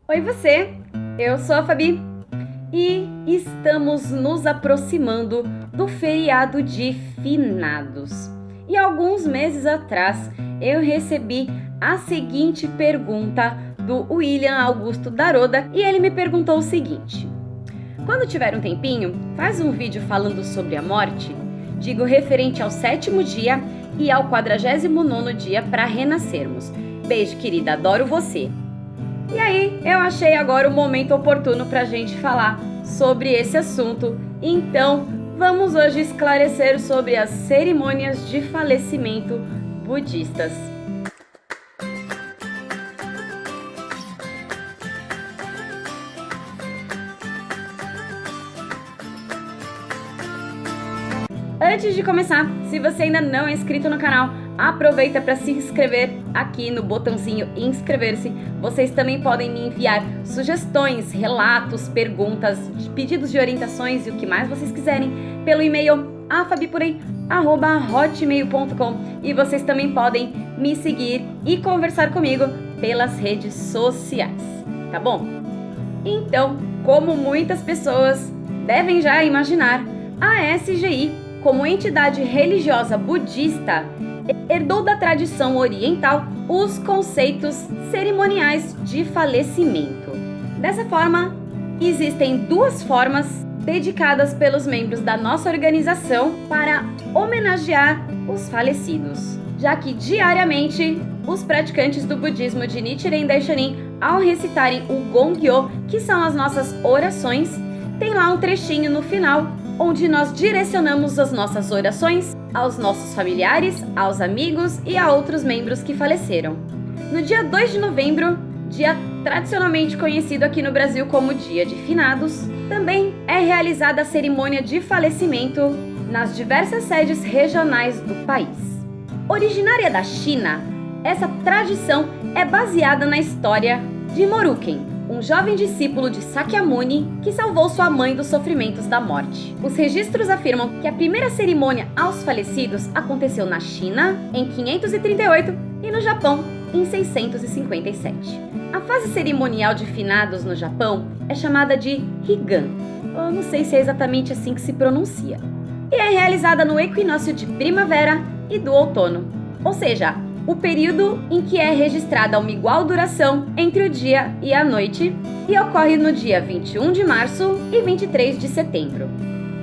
Oi você, eu sou a Fabi e estamos nos aproximando do feriado de Finados. E alguns meses atrás eu recebi a seguinte pergunta do William Augusto Daroda e ele me perguntou o seguinte: quando tiver um tempinho, faz um vídeo falando sobre a morte, digo referente ao 7º dia e ao 49º dia para renascermos. Beijo, querida, adoro você! E aí, eu achei agora o momento oportuno para a gente falar sobre esse assunto. Então, vamos hoje esclarecer sobre as cerimônias de falecimento budistas. Antes de começar, se você ainda não é inscrito no canal, aproveita para se inscrever aqui no botãozinho inscrever-se. Vocês também podem me enviar sugestões, relatos, perguntas, pedidos de orientações e o que mais vocês quiserem pelo e-mail afabipurei@hotmail.com e vocês também podem me seguir e conversar comigo pelas redes sociais, tá bom? Então, como muitas pessoas devem já imaginar, a SGI, como entidade religiosa budista, herdou da tradição oriental os conceitos cerimoniais de falecimento. Dessa forma, existem duas formas dedicadas pelos membros da nossa organização para homenagear os falecidos, já que diariamente os praticantes do budismo de Nichiren Daishonin, ao recitarem o Gongyo, que são as nossas orações, tem lá um trechinho no final onde nós direcionamos as nossas orações aos nossos familiares, aos amigos e a outros membros que faleceram. No dia 2 de novembro, dia tradicionalmente conhecido aqui no Brasil como Dia de Finados, também é realizada a cerimônia de falecimento nas diversas sedes regionais do país. Originária da China, essa tradição é baseada na história de Moruken, um jovem discípulo de Sakyamuni que salvou sua mãe dos sofrimentos da morte. Os registros afirmam que a primeira cerimônia aos falecidos aconteceu na China em 538 e no Japão em 657. A fase cerimonial de finados no Japão é chamada de Higan, ou não sei se é exatamente assim que se pronuncia, e é realizada no equinócio de primavera e do outono, ou seja, o período em que é registrada uma igual duração entre o dia e a noite e ocorre no dia 21 de março e 23 de setembro.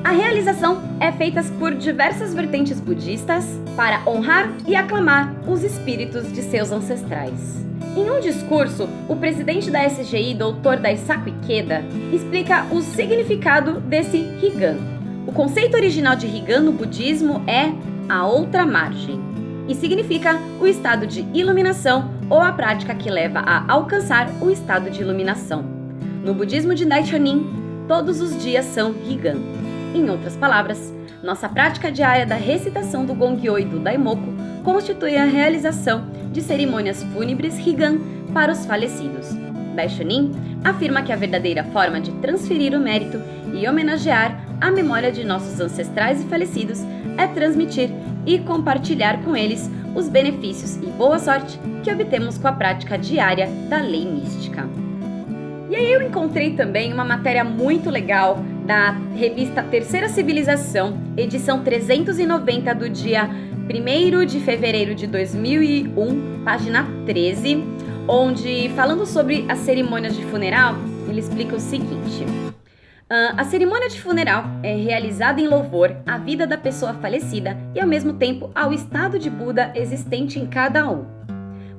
A realização é feita por diversas vertentes budistas para honrar e aclamar os espíritos de seus ancestrais. Em um discurso, o presidente da SGI, Dr. Daisaku Ikeda, explica o significado desse Higan. O conceito original de Higan no budismo é a outra margem, e significa o estado de iluminação ou a prática que leva a alcançar o estado de iluminação. No budismo de Daishonin, todos os dias são Higan. Em outras palavras, nossa prática diária da recitação do Gongyo e do Daimoku constitui a realização de cerimônias fúnebres Higan para os falecidos. Daishonin afirma que a verdadeira forma de transferir o mérito e homenagear a memória de nossos ancestrais e falecidos é transmitir e compartilhar com eles os benefícios e boa sorte que obtemos com a prática diária da lei mística. E aí eu encontrei também uma matéria muito legal da revista Terceira Civilização, edição 390 do dia 1º de fevereiro de 2001, página 13, onde, falando sobre as cerimônias de funeral, ele explica o seguinte: a cerimônia de funeral é realizada em louvor à vida da pessoa falecida e, ao mesmo tempo, ao estado de Buda existente em cada um.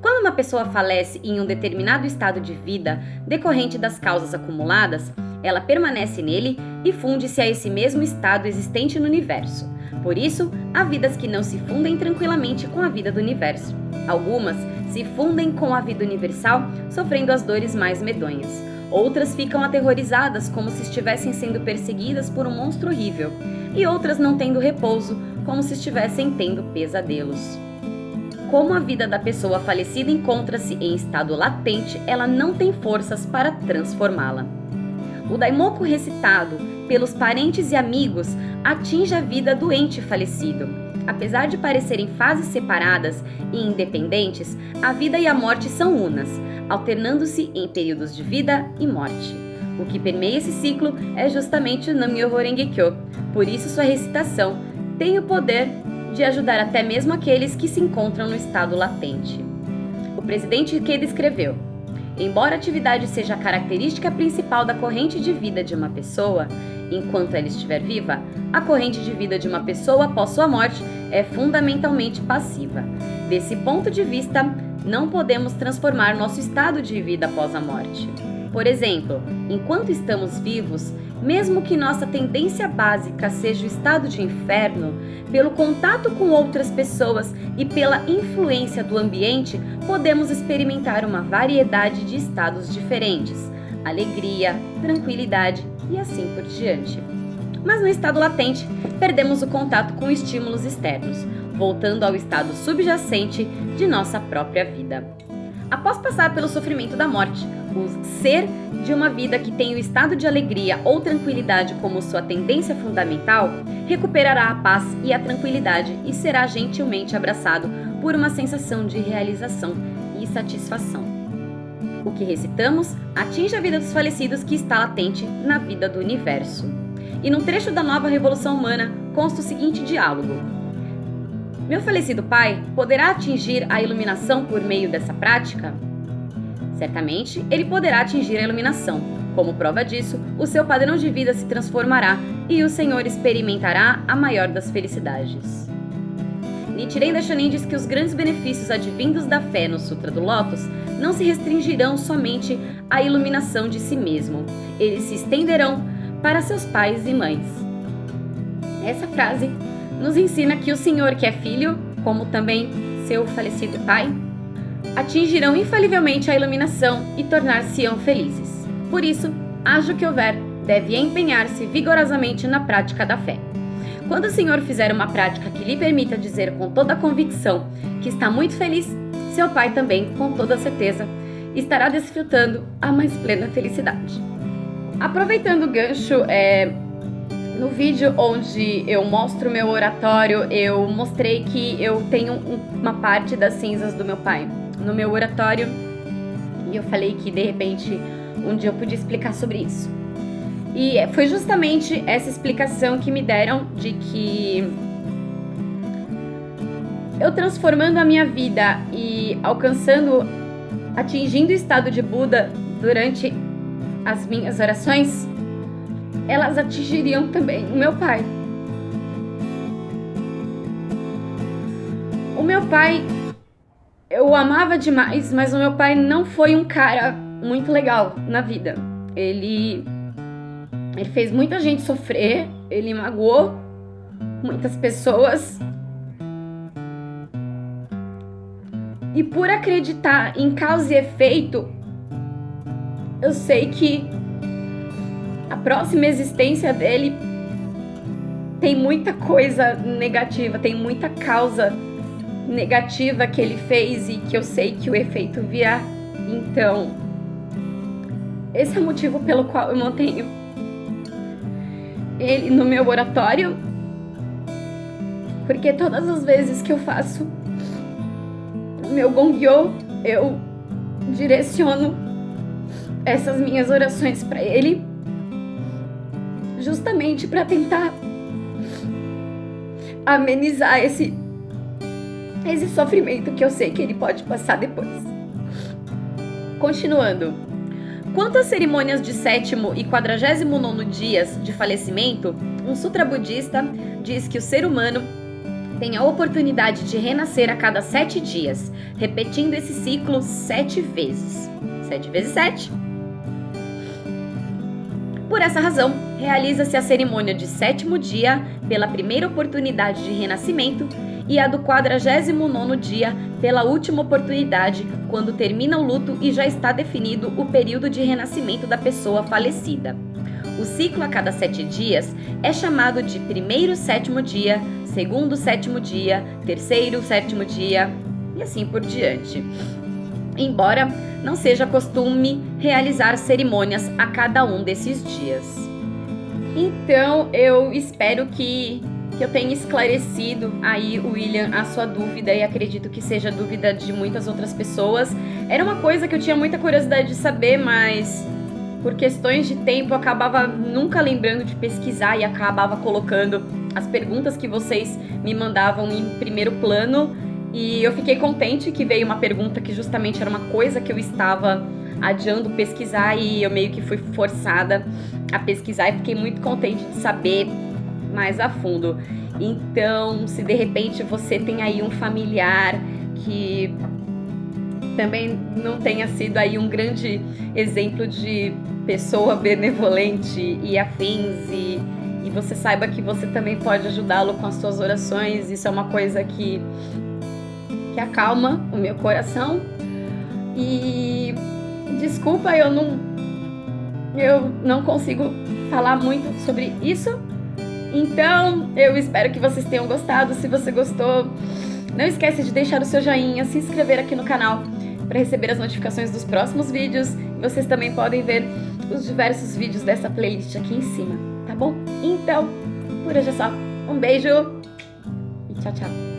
Quando uma pessoa falece em um determinado estado de vida decorrente das causas acumuladas, ela permanece nele e funde-se a esse mesmo estado existente no universo. Por isso, há vidas que não se fundem tranquilamente com a vida do universo. Algumas se fundem com a vida universal, sofrendo as dores mais medonhas. Outras ficam aterrorizadas como se estivessem sendo perseguidas por um monstro horrível, e outras não tendo repouso, como se estivessem tendo pesadelos. Como a vida da pessoa falecida encontra-se em estado latente, ela não tem forças para transformá-la. O Daimoku recitado pelos parentes e amigos atinge a vida do ente falecido. Apesar de parecerem fases separadas e independentes, a vida e a morte são unas, alternando-se em períodos de vida e morte. O que permeia esse ciclo é justamente o Nam-myoho Renge-kyo, por isso sua recitação tem o poder de ajudar até mesmo aqueles que se encontram no estado latente. O presidente Ikeda escreveu: embora a atividade seja a característica principal da corrente de vida de uma pessoa, enquanto ela estiver viva, a corrente de vida de uma pessoa após sua morte é fundamentalmente passiva. Desse ponto de vista, não podemos transformar nosso estado de vida após a morte. Por exemplo, enquanto estamos vivos, mesmo que nossa tendência básica seja o estado de inferno, pelo contato com outras pessoas e pela influência do ambiente, podemos experimentar uma variedade de estados diferentes: alegria, tranquilidade e assim por diante. Mas no estado latente, perdemos o contato com estímulos externos, voltando ao estado subjacente de nossa própria vida. Após passar pelo sofrimento da morte, o ser de uma vida que tem o estado de alegria ou tranquilidade como sua tendência fundamental, recuperará a paz e a tranquilidade e será gentilmente abraçado por uma sensação de realização e satisfação. O que recitamos atinge a vida dos falecidos que está latente na vida do universo. E num trecho da Nova Revolução Humana consta o seguinte diálogo: meu falecido pai poderá atingir a iluminação por meio dessa prática? Certamente, ele poderá atingir a iluminação. Como prova disso, o seu padrão de vida se transformará e o Senhor experimentará a maior das felicidades. Nichiren Daishonin diz que os grandes benefícios advindos da fé no Sutra do Lótus não se restringirão somente à iluminação de si mesmo. Eles se estenderão para seus pais e mães. Essa frase nos ensina que o Senhor, que é filho, como também seu falecido pai, atingirão infalivelmente a iluminação e tornar-se-ão felizes. Por isso, haja o que houver, deve empenhar-se vigorosamente na prática da fé. Quando o Senhor fizer uma prática que lhe permita dizer com toda a convicção que está muito feliz, seu pai também, com toda certeza, estará desfrutando a mais plena felicidade. Aproveitando o gancho, no vídeo onde eu mostro o meu oratório, eu mostrei que eu tenho uma parte das cinzas do meu pai no meu oratório e eu falei que de repente um dia eu podia explicar sobre isso. E foi justamente essa explicação que me deram de que eu transformando a minha vida e atingindo o estado de Buda durante as minhas orações, elas atingiriam também o meu pai. O meu pai, eu o amava demais, mas o meu pai não foi um cara muito legal na vida. Ele fez muita gente sofrer, ele magoou muitas pessoas. E por acreditar em causa e efeito, eu sei que a próxima existência dele tem muita coisa negativa, tem muita causa negativa que ele fez e que eu sei que o efeito virá. Então, esse é o motivo pelo qual eu mantenho ele no meu oratório, porque todas as vezes que eu faço o meu Gongyo, eu direciono essas minhas orações para ele, justamente para tentar amenizar esse sofrimento que eu sei que ele pode passar depois. Continuando. Quanto às cerimônias de 7º e 49º dias de falecimento, um sutra budista diz que o ser humano tem a oportunidade de renascer a cada 7 dias, repetindo esse ciclo 7 vezes. 7 vezes 7. Por essa razão, realiza-se a cerimônia de 7º dia pela primeira oportunidade de renascimento e a do 49º dia pela última oportunidade, quando termina o luto e já está definido o período de renascimento da pessoa falecida. O ciclo a cada 7 dias é chamado de primeiro 7º dia, segundo 7º dia, terceiro 7º dia e assim por diante. Embora não seja costume realizar cerimônias a cada um desses dias. Então, eu espero que que eu tenha esclarecido aí, William, a sua dúvida, e acredito que seja a dúvida de muitas outras pessoas. Era uma coisa que eu tinha muita curiosidade de saber, mas por questões de tempo eu acabava nunca lembrando de pesquisar e acabava colocando as perguntas que vocês me mandavam em primeiro plano. E eu fiquei contente que veio uma pergunta que justamente era uma coisa que eu estava adiando pesquisar e eu meio que fui forçada a pesquisar e fiquei muito contente de saber mais a fundo. Então, se de repente você tem aí um familiar que também não tenha sido aí um grande exemplo de pessoa benevolente e afins, e você saiba que você também pode ajudá-lo com as suas orações, isso é uma coisa que acalma o meu coração. E desculpa, eu não consigo falar muito sobre isso. Então, eu espero que vocês tenham gostado. Se você gostou, não esquece de deixar o seu joinha, se inscrever aqui no canal para receber as notificações dos próximos vídeos. E vocês também podem ver os diversos vídeos dessa playlist aqui em cima, tá bom? Então, por hoje é só. Um beijo e tchau, tchau!